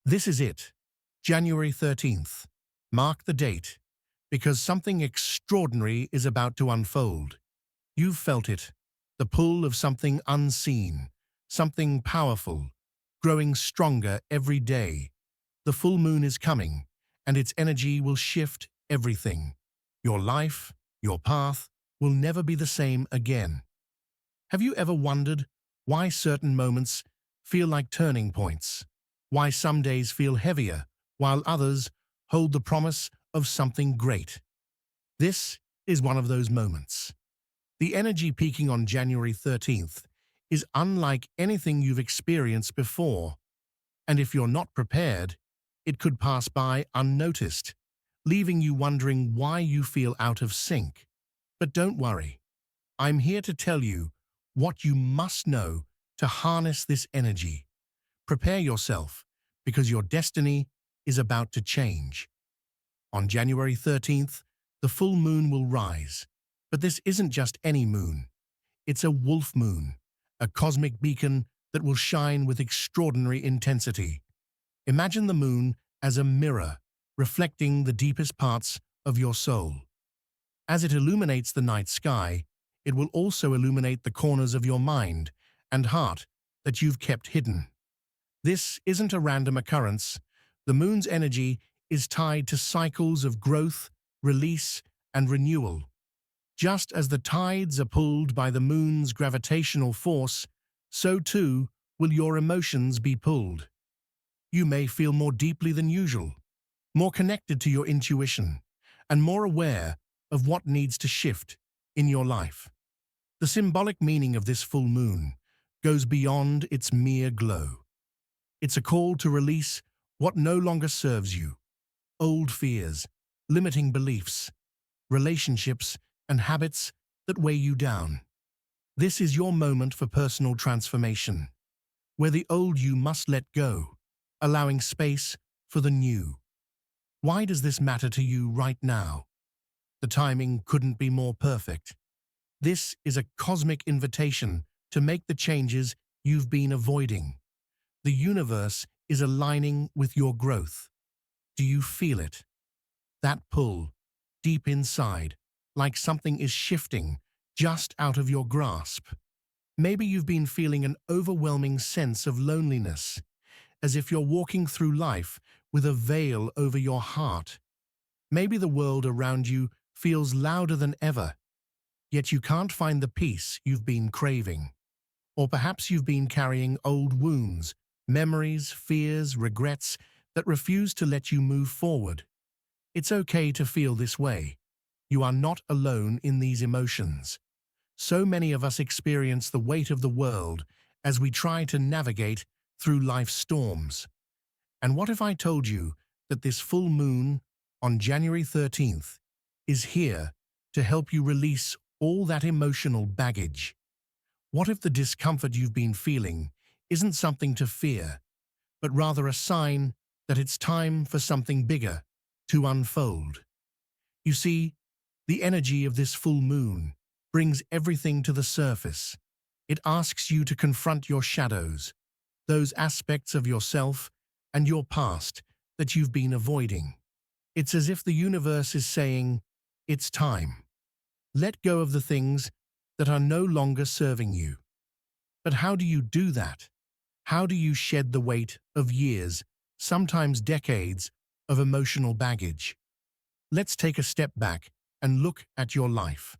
This is it, January 13th. Mark the date, because something extraordinary is about to unfold. You've felt it, the pull of something unseen, something powerful, growing stronger every day. The full moon is coming, and its energy will shift everything. Your life, your path, will never be the same again. Have you ever wondered why certain moments feel like turning points? Why some days feel heavier, while others hold the promise of something great? This is one of those moments. The energy peaking on January 13th is unlike anything you've experienced before, and if you're not prepared, it could pass by unnoticed, leaving you wondering why you feel out of sync. But don't worry, I'm here to tell you what you must know to harness this energy. Prepare yourself, because your destiny is about to change. On January 13th, the full moon will rise. But this isn't just any moon. It's a wolf moon, a cosmic beacon that will shine with extraordinary intensity. Imagine the moon as a mirror, reflecting the deepest parts of your soul. As it illuminates the night sky, it will also illuminate the corners of your mind and heart that you've kept hidden. This isn't a random occurrence. The moon's energy is tied to cycles of growth, release, and renewal. Just as the tides are pulled by the moon's gravitational force, so too will your emotions be pulled. You may feel more deeply than usual, more connected to your intuition, and more aware of what needs to shift in your life. The symbolic meaning of this full moon goes beyond its mere glow. It's a call to release what no longer serves you: old fears, limiting beliefs, relationships, and habits that weigh you down. This is your moment for personal transformation, where the old you must let go, allowing space for the new. Why does this matter to you right now? The timing couldn't be more perfect. This is a cosmic invitation to make the changes you've been avoiding. The universe is aligning with your growth. Do you feel it? That pull, deep inside, like something is shifting just out of your grasp. Maybe you've been feeling an overwhelming sense of loneliness, as if you're walking through life with a veil over your heart. Maybe the world around you feels louder than ever, yet you can't find the peace you've been craving. Or perhaps you've been carrying old wounds, memories, fears, regrets that refuse to let you move forward. It's okay to feel this way. You are not alone in these emotions. So many of us experience the weight of the world as we try to navigate through life's storms. And what if I told you that this full moon on January 13th is here to help you release all that emotional baggage? What if the discomfort you've been feeling isn't something to fear, but rather a sign that it's time for something bigger to unfold? You see, the energy of this full moon brings everything to the surface. It asks you to confront your shadows, those aspects of yourself and your past that you've been avoiding. It's as if the universe is saying, it's time. Let go of the things that are no longer serving you. But how do you do that? How do you shed the weight of years, sometimes decades, of emotional baggage? Let's take a step back and look at your life.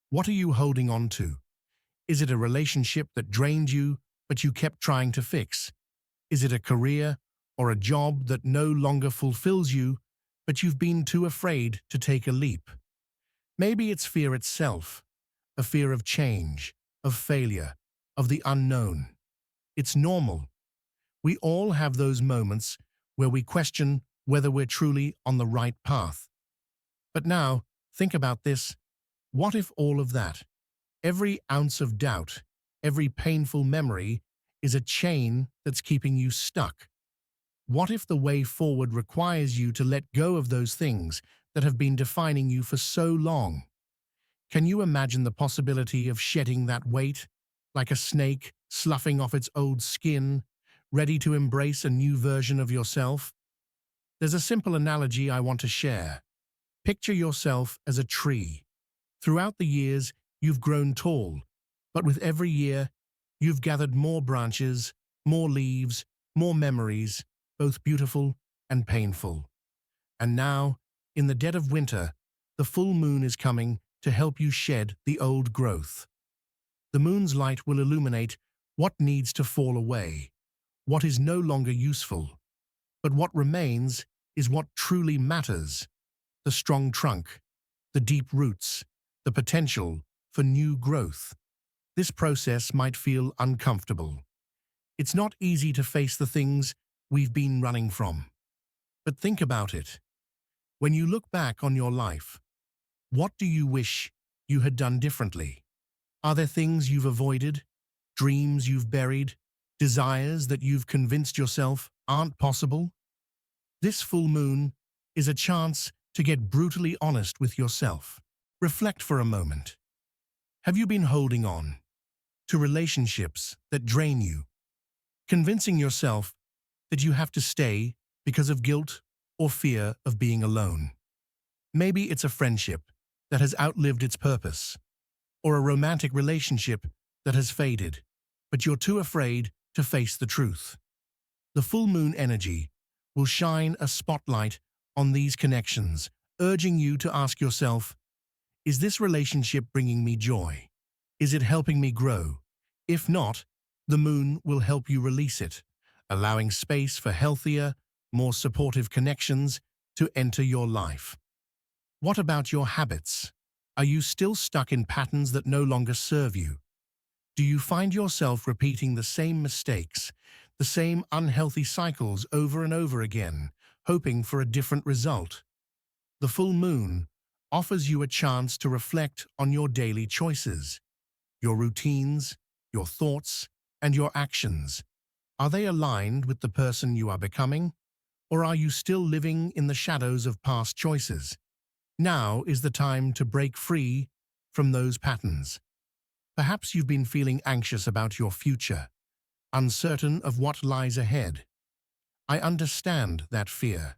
What are you holding on to? Is it a relationship that drained you, but you kept trying to fix? Is it a career or a job that no longer fulfills you, but you've been too afraid to take a leap? Maybe it's fear itself, a fear of change, of failure, of the unknown. It's normal. We all have those moments where we question whether we're truly on the right path. But now, think about this. What if all of that, every ounce of doubt, every painful memory, is a chain that's keeping you stuck? What if the way forward requires you to let go of those things that have been defining you for so long? Can you imagine the possibility of shedding that weight, like a snake sloughing off its old skin, Ready to embrace a new version of yourself? There's a simple analogy I want to share. Picture yourself as a tree. Throughout the years, you've grown tall, but with every year, you've gathered more branches, more leaves, more memories, both beautiful and painful. And now, in the dead of winter, the full moon is coming to help you shed the old growth. The moon's light will illuminate what needs to fall away, what is no longer useful. But what remains is what truly matters: the strong trunk, the deep roots, the potential for new growth. This process might feel uncomfortable. It's not easy to face the things we've been running from. But think about it. When you look back on your life, what do you wish you had done differently? Are there things you've avoided, dreams you've buried, desires that you've convinced yourself aren't possible? This full moon is a chance to get brutally honest with yourself. Reflect for a moment. Have you been holding on to relationships that drain you, convincing yourself that you have to stay because of guilt or fear of being alone? Maybe it's a friendship that has outlived its purpose, or a romantic relationship that has faded, but you're too afraid to face the truth. The full moon energy will shine a spotlight on these connections, urging you to ask yourself, is this relationship bringing me joy? Is it helping me grow? If not, the moon will help you release it, allowing space for healthier, more supportive connections to enter your life. What about your habits? Are you still stuck in patterns that no longer serve you? Do you find yourself repeating the same mistakes, the same unhealthy cycles over and over again, hoping for a different result? The full moon offers you a chance to reflect on your daily choices, your routines, your thoughts, and your actions. Are they aligned with the person you are becoming, or are you still living in the shadows of past choices? Now is the time to break free from those patterns. Perhaps you've been feeling anxious about your future, uncertain of what lies ahead. I understand that fear.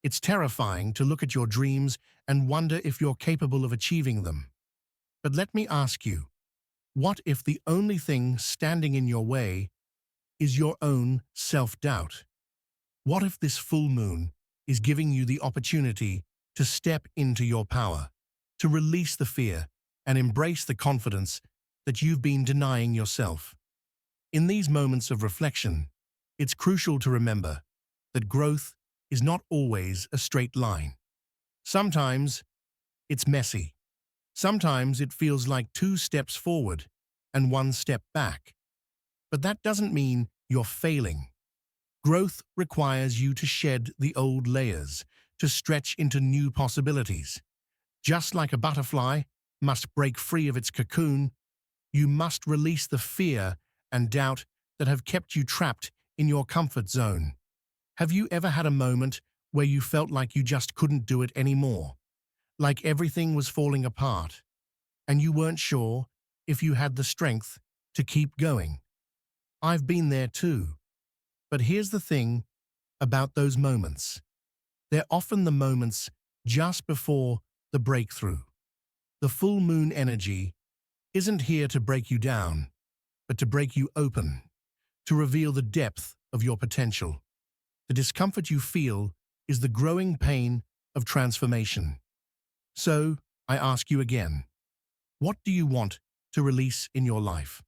It's terrifying to look at your dreams and wonder if you're capable of achieving them. But let me ask you, what if the only thing standing in your way is your own self-doubt? What if this full moon is giving you the opportunity to step into your power, to release the fear and embrace the confidence that you've been denying yourself? In these moments of reflection, it's crucial to remember that growth is not always a straight line. Sometimes it's messy. Sometimes it feels like 2 steps forward and 1 step back. But that doesn't mean you're failing. Growth requires you to shed the old layers, to stretch into new possibilities. Just like a butterfly must break free of its cocoon, you must release the fear and doubt that have kept you trapped in your comfort zone. Have you ever had a moment where you felt like you just couldn't do it anymore? Like everything was falling apart, and you weren't sure if you had the strength to keep going? I've been there too. But here's the thing about those moments. They're often the moments just before the breakthrough. The full moon energy isn't here to break you down, but to break you open, to reveal the depth of your potential. The discomfort you feel is the growing pain of transformation. So, I ask you again, what do you want to release in your life?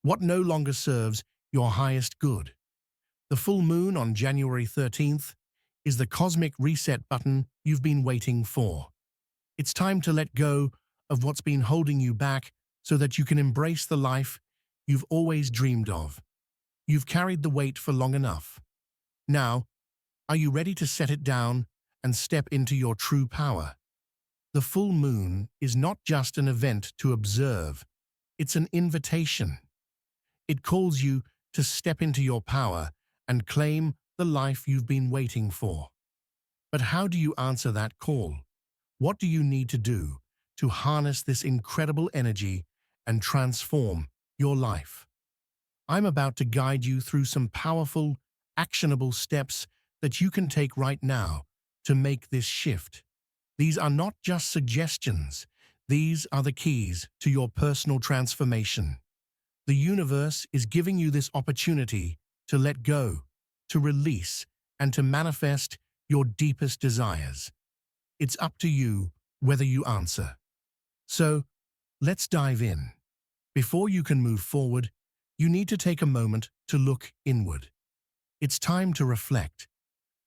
What no longer serves your highest good? The full moon on January 13th is the cosmic reset button you've been waiting for. It's time to let go of what's been holding you back so that you can embrace the life you've always dreamed of. You've carried the weight for long enough. Now, are you ready to set it down and step into your true power? The full moon is not just an event to observe, it's an invitation. It calls you to step into your power and claim the life you've been waiting for. But how do you answer that call? What do you need to do to harness this incredible energy and transform your life? I'm about to guide you through some powerful, actionable steps that you can take right now to make this shift. These are not just suggestions. These are the keys to your personal transformation. The universe is giving you this opportunity to let go, to release, and to manifest your deepest desires. It's up to you whether you answer. So, let's dive in. Before you can move forward, you need to take a moment to look inward. It's time to reflect,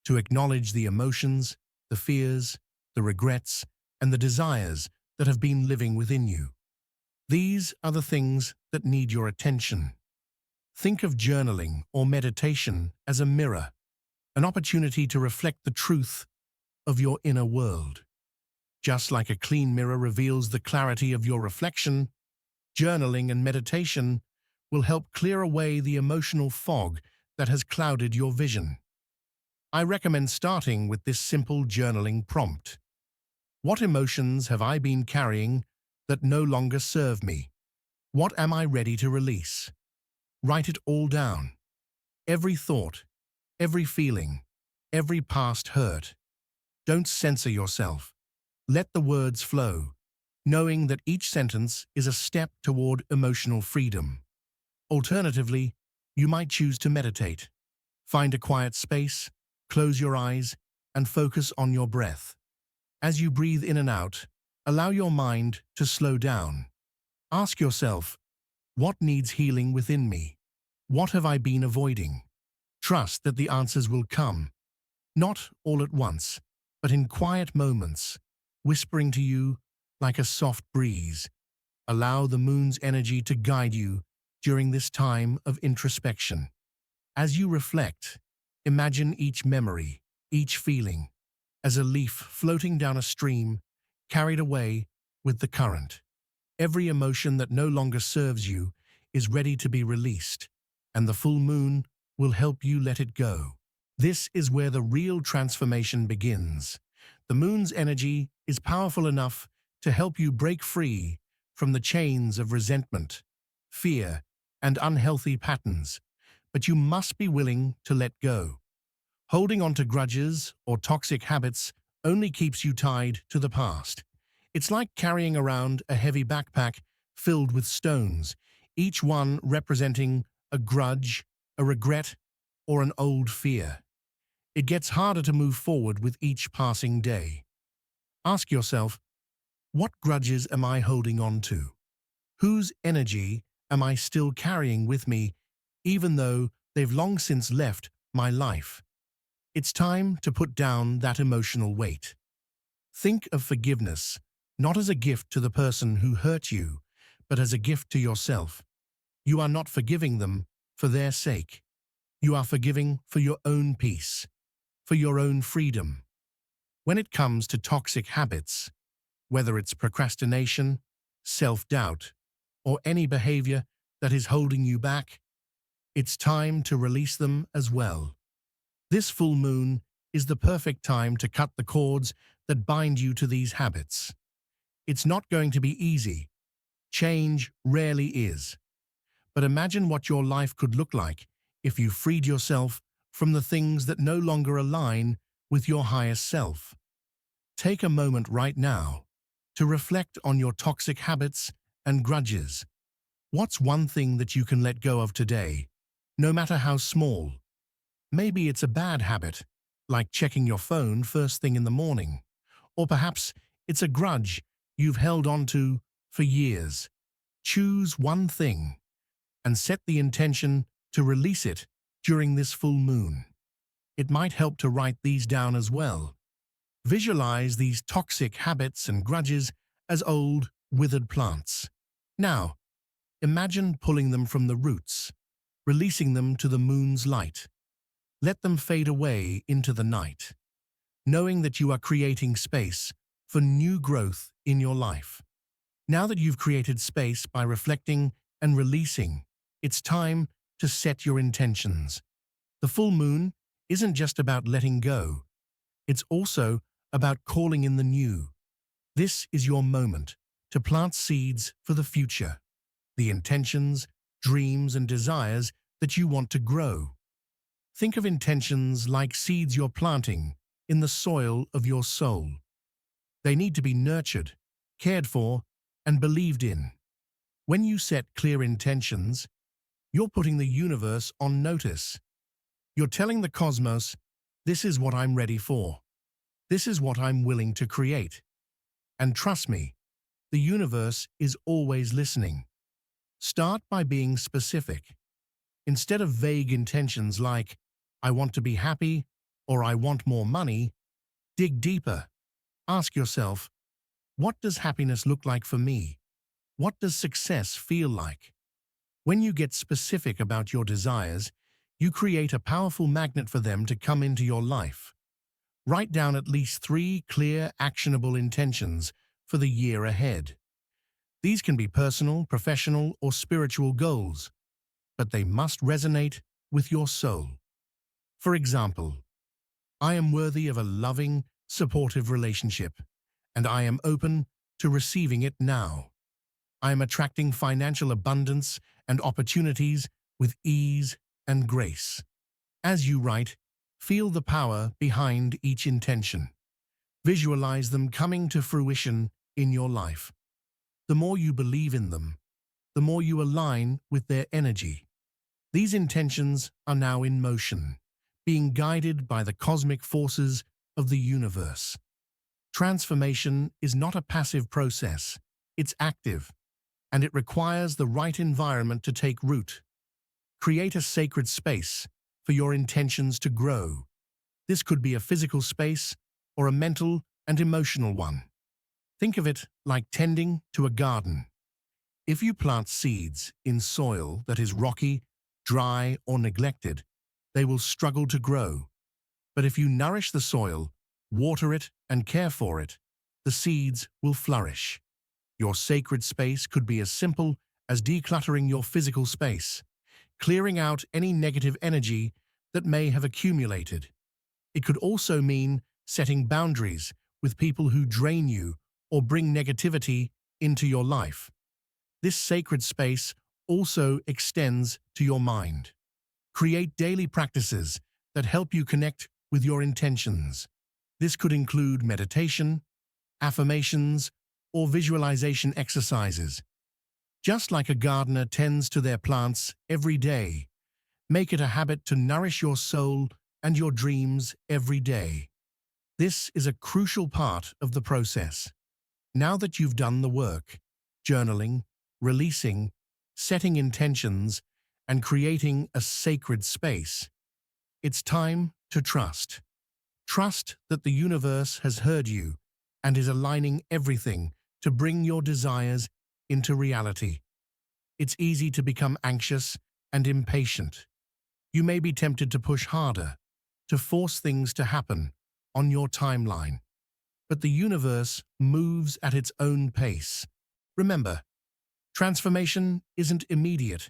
to acknowledge the emotions, the fears, the regrets, and the desires that have been living within you. These are the things that need your attention. Think of journaling or meditation as a mirror, an opportunity to reflect the truth of your inner world. Just like a clean mirror reveals the clarity of your reflection, journaling and meditation will help clear away the emotional fog that has clouded your vision. I recommend starting with this simple journaling prompt. What emotions have I been carrying that no longer serve me? What am I ready to release? Write it all down. Every thought, every feeling, every past hurt. Don't censor yourself. Let the words flow, knowing that each sentence is a step toward emotional freedom. Alternatively, you might choose to meditate. Find a quiet space, close your eyes, and focus on your breath. As you breathe in and out, allow your mind to slow down. Ask yourself, what needs healing within me? What have I been avoiding? Trust that the answers will come, not all at once, but in quiet moments, whispering to you like a soft breeze. Allow the moon's energy to guide you during this time of introspection. As you reflect, imagine each memory, each feeling, as a leaf floating down a stream, carried away with the current. Every emotion that no longer serves you is ready to be released, and the full moon will help you let it go. This is where the real transformation begins. The moon's energy is powerful enough to help you break free from the chains of resentment, fear, and unhealthy patterns, but you must be willing to let go. Holding on to grudges or toxic habits only keeps you tied to the past. It's like carrying around a heavy backpack filled with stones, each one representing a grudge, a regret, or an old fear. It gets harder to move forward with each passing day. Ask yourself, what grudges am I holding on to? Whose energy am I still carrying with me, even though they've long since left my life? It's time to put down that emotional weight. Think of forgiveness not as a gift to the person who hurt you, but as a gift to yourself. You are not forgiving them for their sake. You are forgiving for your own peace, for your own freedom. When it comes to toxic habits, whether it's procrastination, self-doubt, or any behavior that is holding you back, it's time to release them as well. This full moon is the perfect time to cut the cords that bind you to these habits. It's not going to be easy. Change rarely is. But imagine what your life could look like if you freed yourself from the things that no longer align with your highest self. Take a moment right now to reflect on your toxic habits and grudges. What's one thing that you can let go of today, no matter how small? Maybe it's a bad habit, like checking your phone first thing in the morning. Or perhaps it's a grudge you've held on to for years. Choose one thing and set the intention to release it during this full moon. It might help to write these down as well. Visualize these toxic habits and grudges as old, withered plants. Now, imagine pulling them from the roots, releasing them to the moon's light. Let them fade away into the night, knowing that you are creating space for new growth in your life. Now that you've created space by reflecting and releasing, it's time to set your intentions. The full moon isn't just about letting go. It's also about calling in the new. This is your moment to plant seeds for the future. The intentions, dreams, and desires that you want to grow. Think of intentions like seeds you're planting in the soil of your soul. They need to be nurtured, cared for, and believed in. When you set clear intentions, you're putting the universe on notice. You're telling the cosmos, this is what I'm ready for. This is what I'm willing to create. And trust me, the universe is always listening. Start by being specific. Instead of vague intentions like, I want to be happy or I want more money, dig deeper. Ask yourself, what does happiness look like for me? What does success feel like? When you get specific about your desires, you create a powerful magnet for them to come into your life. Write down at least 3 clear, actionable intentions for the year ahead. These can be personal, professional, or spiritual goals, but they must resonate with your soul. For example, I am worthy of a loving, supportive relationship, and I am open to receiving it now. I am attracting financial abundance and opportunities with ease and grace. As you write, feel the power behind each intention. Visualize them coming to fruition in your life. The more you believe in them, the more you align with their energy. These intentions are now in motion, being guided by the cosmic forces of the universe. Transformation is not a passive process, it's active, and it requires the right environment to take root. Create a sacred space for your intentions to grow. This could be a physical space or a mental and emotional one. Think of it like tending to a garden. If you plant seeds in soil that is rocky, dry, or neglected, they will struggle to grow. But if you nourish the soil, water it, and care for it, the seeds will flourish. Your sacred space could be as simple as decluttering your physical space, clearing out any negative energy that may have accumulated. It could also mean setting boundaries with people who drain you or bring negativity into your life. This sacred space also extends to your mind. Create daily practices that help you connect with your intentions. This could include meditation, affirmations, or visualization exercises. Just like a gardener tends to their plants every day, make it a habit to nourish your soul and your dreams every day. This is a crucial part of the process. Now that you've done the work, journaling, releasing, setting intentions, and creating a sacred space, it's time to trust. Trust that the universe has heard you and is aligning everything to bring your desires into reality. It's easy to become anxious and impatient. You may be tempted to push harder, to force things to happen on your timeline. But the universe moves at its own pace. Remember, transformation isn't immediate.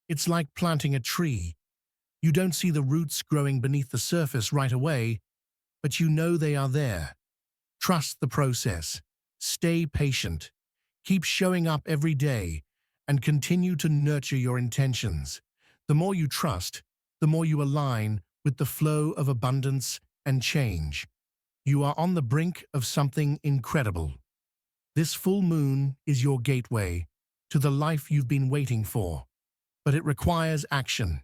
It's like planting a tree. You don't see the roots growing beneath the surface right away, but you know they are there. Trust the process. Stay patient. Keep showing up every day and continue to nurture your intentions. The more you trust, the more you align with the flow of abundance and change. You are on the brink of something incredible. This full moon is your gateway to the life you've been waiting for. But it requires action.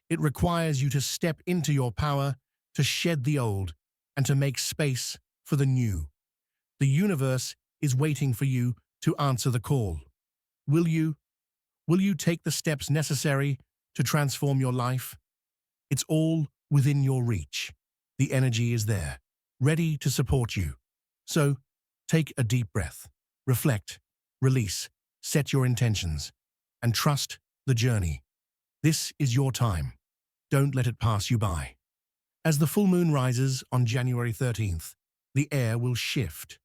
It requires you to step into your power, to shed the old, and to make space for the new. The universe is waiting for you to answer the call. Will you? Will you take the steps necessary to transform your life? It's all within your reach. The energy is there, ready to support you. So, take a deep breath, reflect, release, set your intentions, and trust the journey. This is your time. Don't let it pass you by. As the full moon rises on January 13th, the air will shift.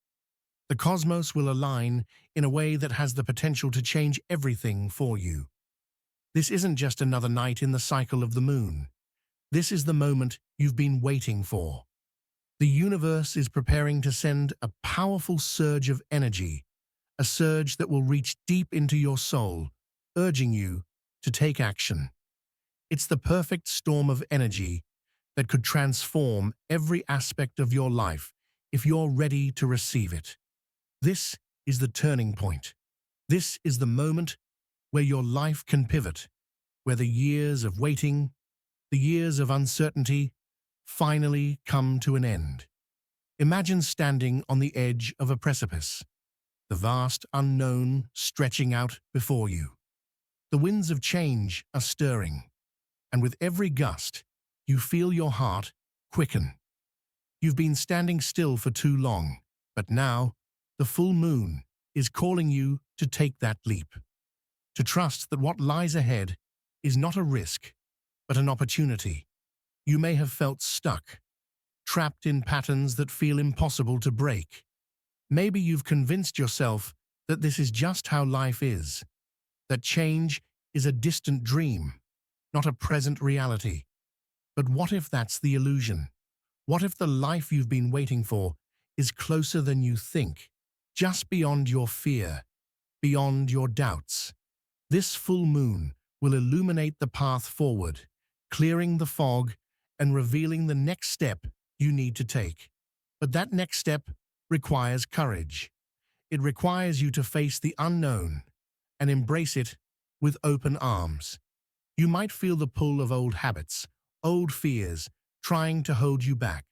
The cosmos will align in a way that has the potential to change everything for you. This isn't just another night in the cycle of the moon. This is the moment you've been waiting for. The universe is preparing to send a powerful surge of energy, a surge that will reach deep into your soul, urging you to take action. It's the perfect storm of energy that could transform every aspect of your life if you're ready to receive it. This is the turning point. This is the moment where your life can pivot, where the years of waiting, the years of uncertainty, finally come to an end. Imagine standing on the edge of a precipice, the vast unknown stretching out before you. The winds of change are stirring, and with every gust, you feel your heart quicken. You've been standing still for too long, but now, the full moon is calling you to take that leap, to trust that what lies ahead is not a risk, but an opportunity. You may have felt stuck, trapped in patterns that feel impossible to break. Maybe you've convinced yourself that this is just how life is, that change is a distant dream, not a present reality. But what if that's the illusion? What if the life you've been waiting for is closer than you think, just beyond your fear, beyond your doubts? This full moon will illuminate the path forward, clearing the fog and revealing the next step you need to take. But that next step requires courage. It requires you to face the unknown and embrace it with open arms. You might feel the pull of old habits, old fears, trying to hold you back.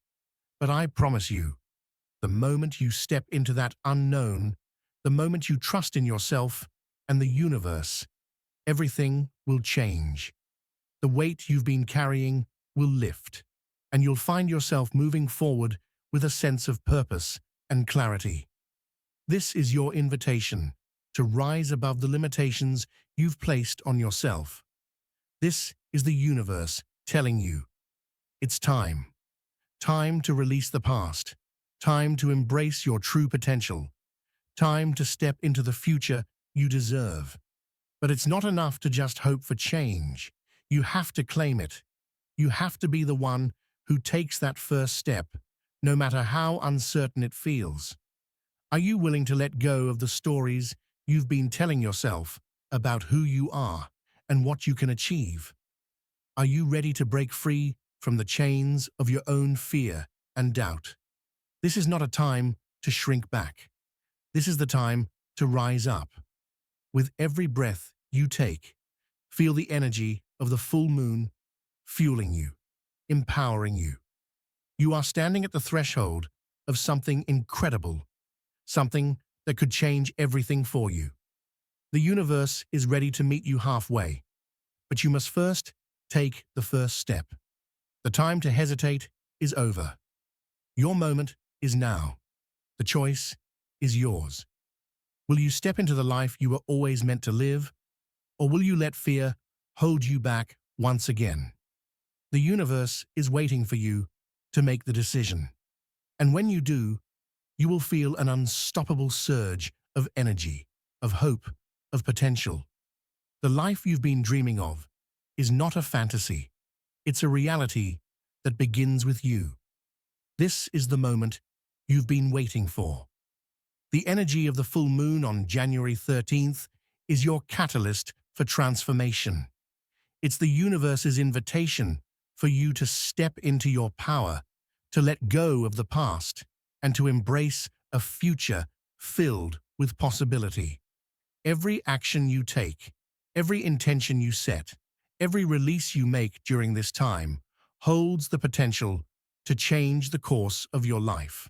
But I promise you, the moment you step into that unknown, the moment you trust in yourself and the universe, everything will change. The weight you've been carrying will lift, and you'll find yourself moving forward with a sense of purpose and clarity. This is your invitation to rise above the limitations you've placed on yourself. This is the universe telling you, it's time. Time to release the past. Time to embrace your true potential. Time to step into the future you deserve. But it's not enough to just hope for change. You have to claim it. You have to be the one who takes that first step, no matter how uncertain it feels. Are you willing to let go of the stories you've been telling yourself about who you are and what you can achieve? Are you ready to break free from the chains of your own fear and doubt? This is not a time to shrink back. This is the time to rise up. With every breath you take, feel the energy of the full moon fueling you, empowering you. You are standing at the threshold of something incredible, something that could change everything for you. The universe is ready to meet you halfway, but you must first take the first step. The time to hesitate is over. Your moment is now. The choice is yours. Will you step into the life you were always meant to live, or will you let fear hold you back once again? The universe is waiting for you to make the decision. And when you do, you will feel an unstoppable surge of energy, of hope, of potential. The life you've been dreaming of is not a fantasy. It's a reality that begins with you. This is the moment you've been waiting for. The energy of the full moon on January 13th is your catalyst for transformation. It's the universe's invitation for you to step into your power, to let go of the past, and to embrace a future filled with possibility. Every action you take, every intention you set, every release you make during this time holds the potential to change the course of your life.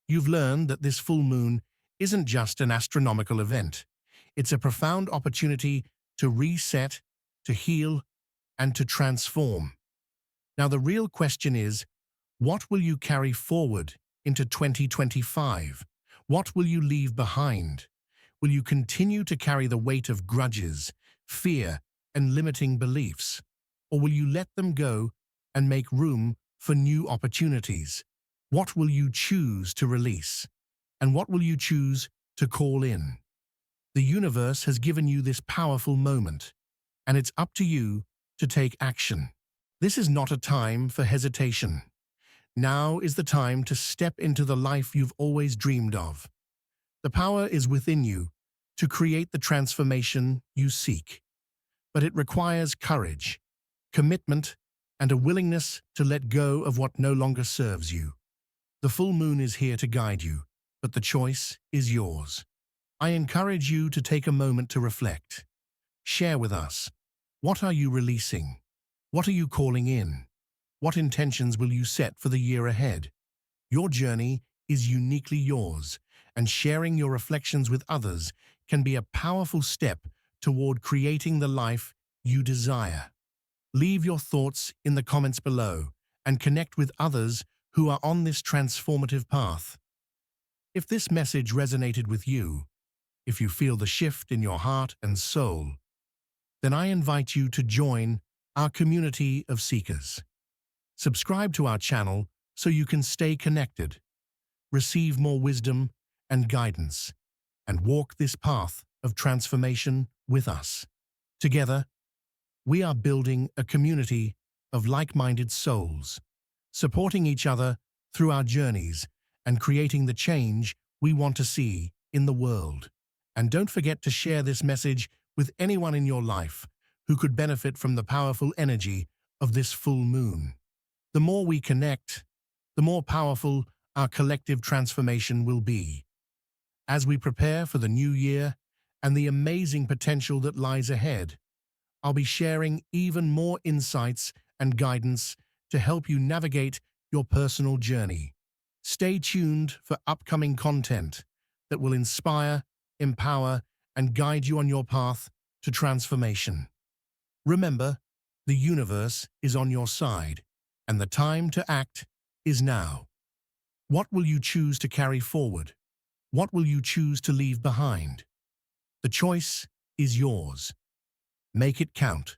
You've learned that this full moon isn't just an astronomical event. It's a profound opportunity to reset, to heal, and to transform. Now, the real question is, what will you carry forward into 2025? What will you leave behind? Will you continue to carry the weight of grudges, fear, and limiting beliefs? Or will you let them go and make room for new opportunities? What will you choose to release? And what will you choose to call in? The universe has given you this powerful moment, and it's up to you to take action. This is not a time for hesitation. Now is the time to step into the life you've always dreamed of. The power is within you to create the transformation you seek. but it requires courage, commitment, and a willingness to let go of what no longer serves you. The full moon is here to guide you, but the choice is yours. I encourage you to take a moment to reflect. Share with us. What are you releasing? What are you calling in? What intentions will you set for the year ahead? Your journey is uniquely yours, and sharing your reflections with others can be a powerful step toward creating the life you desire. Leave your thoughts in the comments below and connect with others who are on this transformative path. If this message resonated with you, if you feel the shift in your heart and soul, then I invite you to join our community of seekers. Subscribe to our channel so you can stay connected, receive more wisdom and guidance, and walk this path of transformation with us. Together, we are building a community of like-minded souls, supporting each other through our journeys and creating the change we want to see in the world. And don't forget to share this message with anyone in your life who could benefit from the powerful energy of this full moon. The more we connect, the more powerful our collective transformation will be. As we prepare for the new year and the amazing potential that lies ahead, I'll be sharing even more insights and guidance to help you navigate your personal journey. Stay tuned for upcoming content that will inspire, empower, and guide you on your path to transformation. Remember, the universe is on your side, and the time to act is now. What will you choose to carry forward? What will you choose to leave behind? The choice is yours. Make it count.